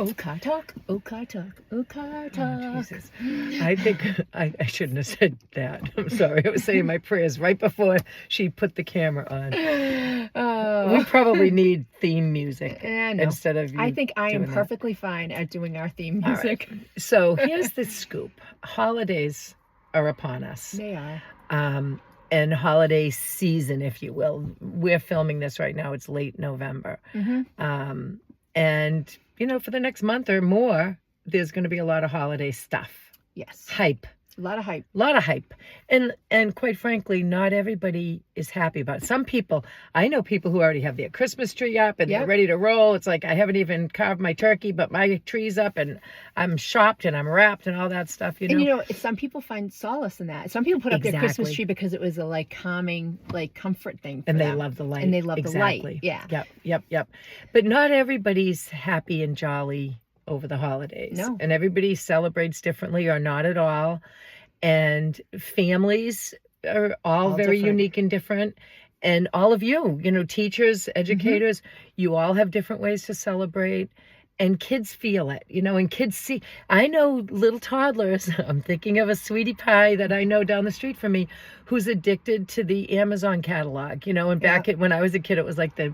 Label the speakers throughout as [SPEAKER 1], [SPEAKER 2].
[SPEAKER 1] Oh, car talk. Oh, car talk. Oh, car talk.
[SPEAKER 2] Oh, Jesus. I think I shouldn't have said that. I'm sorry. I was saying my prayers right before she put the camera on.
[SPEAKER 1] Oh.
[SPEAKER 2] We probably need theme music
[SPEAKER 1] I know.
[SPEAKER 2] instead of you.
[SPEAKER 1] I think I am
[SPEAKER 2] doing that.
[SPEAKER 1] perfectly fine at doing our theme
[SPEAKER 2] All right.
[SPEAKER 1] music.
[SPEAKER 2] So here's the scoop. Holidays are upon us.
[SPEAKER 1] They are.
[SPEAKER 2] And holiday season, if you will. We're filming this right now. It's late November.
[SPEAKER 1] Mm-hmm.
[SPEAKER 2] And, you know, for the next month or more, there's going to be a lot of holiday stuff.
[SPEAKER 1] Yes.
[SPEAKER 2] Hype.
[SPEAKER 1] A lot of hype.
[SPEAKER 2] A lot of hype. And quite frankly, not everybody is happy about it. Some people, I know people who already have their Christmas tree up and they're ready to roll. It's like, I haven't even carved my turkey, but my tree's up and I'm shopped and I'm wrapped and all that stuff, you know.
[SPEAKER 1] And, you know, some people find solace in that. Some people put up their Christmas tree because it was a, like, calming, like, comfort thing for
[SPEAKER 2] and
[SPEAKER 1] them.
[SPEAKER 2] they love the light.
[SPEAKER 1] And they love the light. Yeah.
[SPEAKER 2] Yep. But not everybody's happy and jolly over the holidays.
[SPEAKER 1] No.
[SPEAKER 2] And everybody celebrates differently or not at all. And families are all very
[SPEAKER 1] different.
[SPEAKER 2] unique and different. And all of you, you know, teachers, educators, you all have different ways to celebrate. And kids feel it, you know, and kids see. I know little toddlers. I'm thinking of a sweetie pie that I know down the street from me who's addicted to the Amazon catalog, you know, and back when I was a kid, it was like the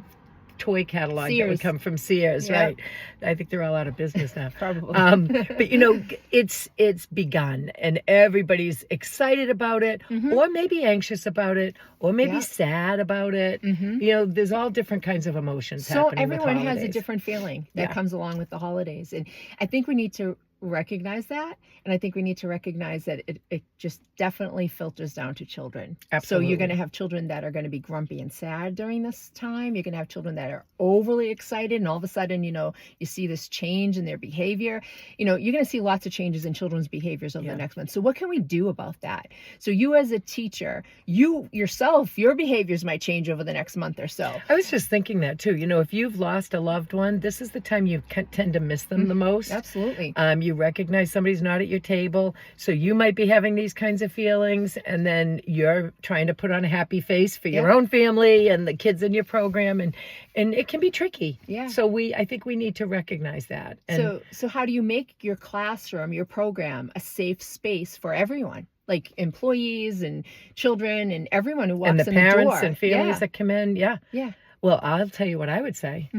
[SPEAKER 2] toy catalog that would come from Sears, right? I think they're all out of business now.
[SPEAKER 1] Probably.
[SPEAKER 2] But you know, it's begun and everybody's excited about it, or maybe anxious about it, or maybe sad about it. You know, there's all different kinds of emotions
[SPEAKER 1] So
[SPEAKER 2] happening with
[SPEAKER 1] everyone has a
[SPEAKER 2] holidays.
[SPEAKER 1] different feeling that comes along with the holidays. And I think we need to recognize that. And I think we need to recognize that it just definitely filters down to children.
[SPEAKER 2] Absolutely.
[SPEAKER 1] So you're going to have children that are going to be grumpy and sad during this time. You're going to have children that are overly excited. And all of a sudden, you know, you see this change in their behavior. You know, you're going to see lots of changes in children's behaviors over the next month. So what can we do about that? So you as a teacher, you yourself, your behaviors might change over the next month or so.
[SPEAKER 2] I was just thinking that too. You know, if you've lost a loved one, this is the time you tend to miss them the most.
[SPEAKER 1] Absolutely.
[SPEAKER 2] You recognize somebody's not at your table, so you might be having these kinds of feelings, and then you're trying to put on a happy face for your own family and the kids in your program, and it can be tricky.
[SPEAKER 1] Yeah.
[SPEAKER 2] So I think we need to recognize that. And
[SPEAKER 1] So how do you make your classroom, your program, a safe space for everyone? Like employees and children and everyone who walks in the door.
[SPEAKER 2] And the parents and families that come in. Yeah. Well, I'll tell you what I would say.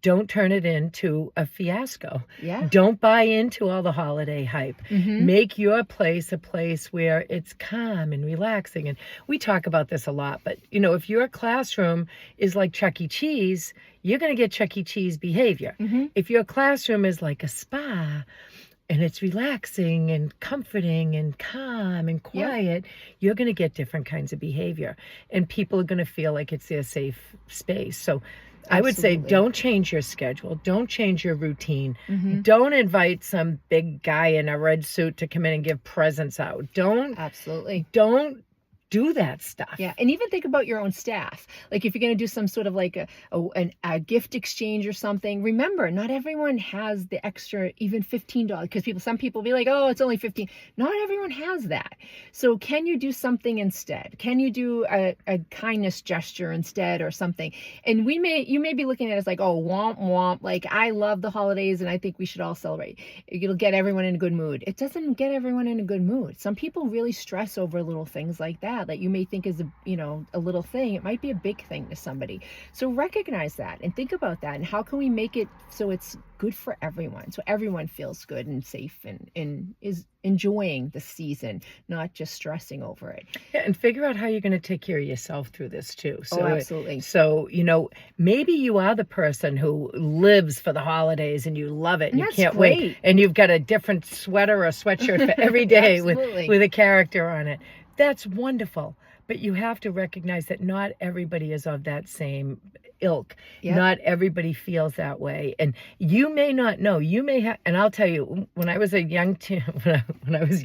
[SPEAKER 2] Don't turn it into a fiasco. Don't buy into all the holiday hype. Make your place a place where it's calm and relaxing. And we talk about this a lot, but you know, if your classroom is like Chuck E. Cheese, you're going to get Chuck E. Cheese behavior. If your classroom is like a spa and it's relaxing and comforting and calm and quiet, you're going to get different kinds of behavior. And people are going to feel like it's their safe space. So I would say don't change your schedule. Don't change your routine. Don't invite some big guy in a red suit to come in and give presents out. Don't do that stuff.
[SPEAKER 1] Yeah, and even think about your own staff. Like if you're going to do some sort of like a gift exchange or something, remember, not everyone has the extra, even $15, because some people be like, oh, it's only $15. Not everyone has that. So can you do something instead? Can you do a kindness gesture instead or something? And you may be looking at it as like, oh, womp womp, like I love the holidays and I think we should all celebrate. It'll get everyone in a good mood. It doesn't get everyone in a good mood. Some people really stress over little things like that you may think is a little thing. It might be a big thing to somebody. So recognize that and think about that. And how can we make it so it's good for everyone? So everyone feels good and safe and is enjoying the season, not just stressing over it.
[SPEAKER 2] Yeah, and figure out how you're going to take care of yourself through this too. So,
[SPEAKER 1] absolutely.
[SPEAKER 2] So, you know, maybe you are the person who lives for the holidays and you love it and you can't wait. And you've got a different sweater or sweatshirt for every day with a character on it. That's wonderful. But you have to recognize that not everybody is of that same ilk. Not everybody feels that way. And you may not know. You may have, and I'll tell you, when I was a young when I was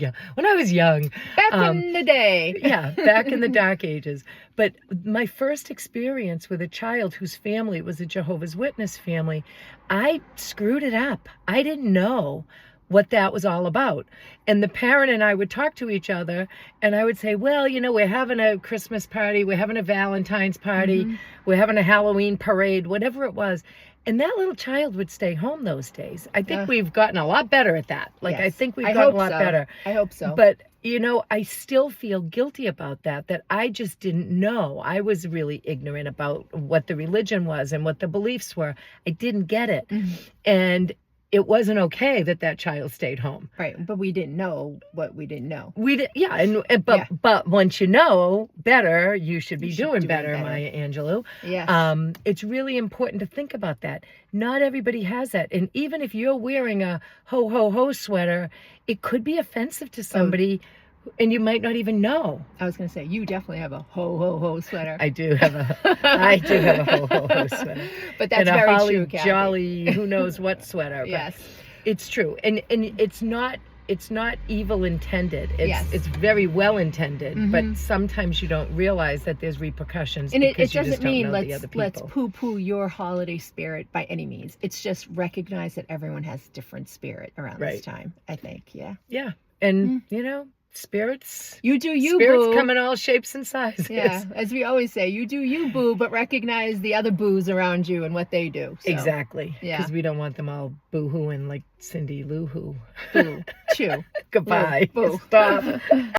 [SPEAKER 2] young.
[SPEAKER 1] Back in the day.
[SPEAKER 2] Back in the dark ages. But my first experience with a child whose family was a Jehovah's Witness family, I screwed it up. I didn't know what that was all about. And the parent and I would talk to each other and I would say, well, you know, we're having a Christmas party, we're having a Valentine's party, we're having a Halloween parade, whatever it was. And that little child would stay home those days. I think we've gotten a lot better at that. Like,
[SPEAKER 1] yes.
[SPEAKER 2] I think we've gotten a lot better.
[SPEAKER 1] I hope so.
[SPEAKER 2] But, you know, I still feel guilty about that I just didn't know. I was really ignorant about what the religion was and what the beliefs were. I didn't get it. And it wasn't okay that child stayed home.
[SPEAKER 1] Right, but we didn't know what we didn't know.
[SPEAKER 2] We did, but once you know better, you should be doing better, Maya Angelou.
[SPEAKER 1] Yes.
[SPEAKER 2] It's really important to think about that. Not everybody has that, and even if you're wearing a ho ho ho sweater, it could be offensive to somebody. And you might not even know.
[SPEAKER 1] I was going to say, you definitely have a ho ho ho sweater.
[SPEAKER 2] I do have a ho ho ho sweater.
[SPEAKER 1] But that's
[SPEAKER 2] and
[SPEAKER 1] very
[SPEAKER 2] a holly
[SPEAKER 1] true, Kathy.
[SPEAKER 2] Jolly, who knows what sweater.
[SPEAKER 1] Yes,
[SPEAKER 2] it's true, and it's not evil intended. It's very well intended, but sometimes you don't realize that there's repercussions.
[SPEAKER 1] And it
[SPEAKER 2] doesn't
[SPEAKER 1] you just
[SPEAKER 2] mean
[SPEAKER 1] let's poo poo your holiday spirit by any means. It's just recognize that everyone has different spirit around this time. I think,
[SPEAKER 2] yeah, and you know. Spirits.
[SPEAKER 1] You do you,
[SPEAKER 2] spirits
[SPEAKER 1] boo.
[SPEAKER 2] Come in all shapes and sizes.
[SPEAKER 1] Yeah, as we always say, you do you, boo, but recognize the other boos around you and what they do. So.
[SPEAKER 2] Exactly.
[SPEAKER 1] Yeah.
[SPEAKER 2] Because we don't want them all boo-hooing like Cindy Lou Who.
[SPEAKER 1] Boo. Chew.
[SPEAKER 2] Goodbye.
[SPEAKER 1] Boo.
[SPEAKER 2] Stop.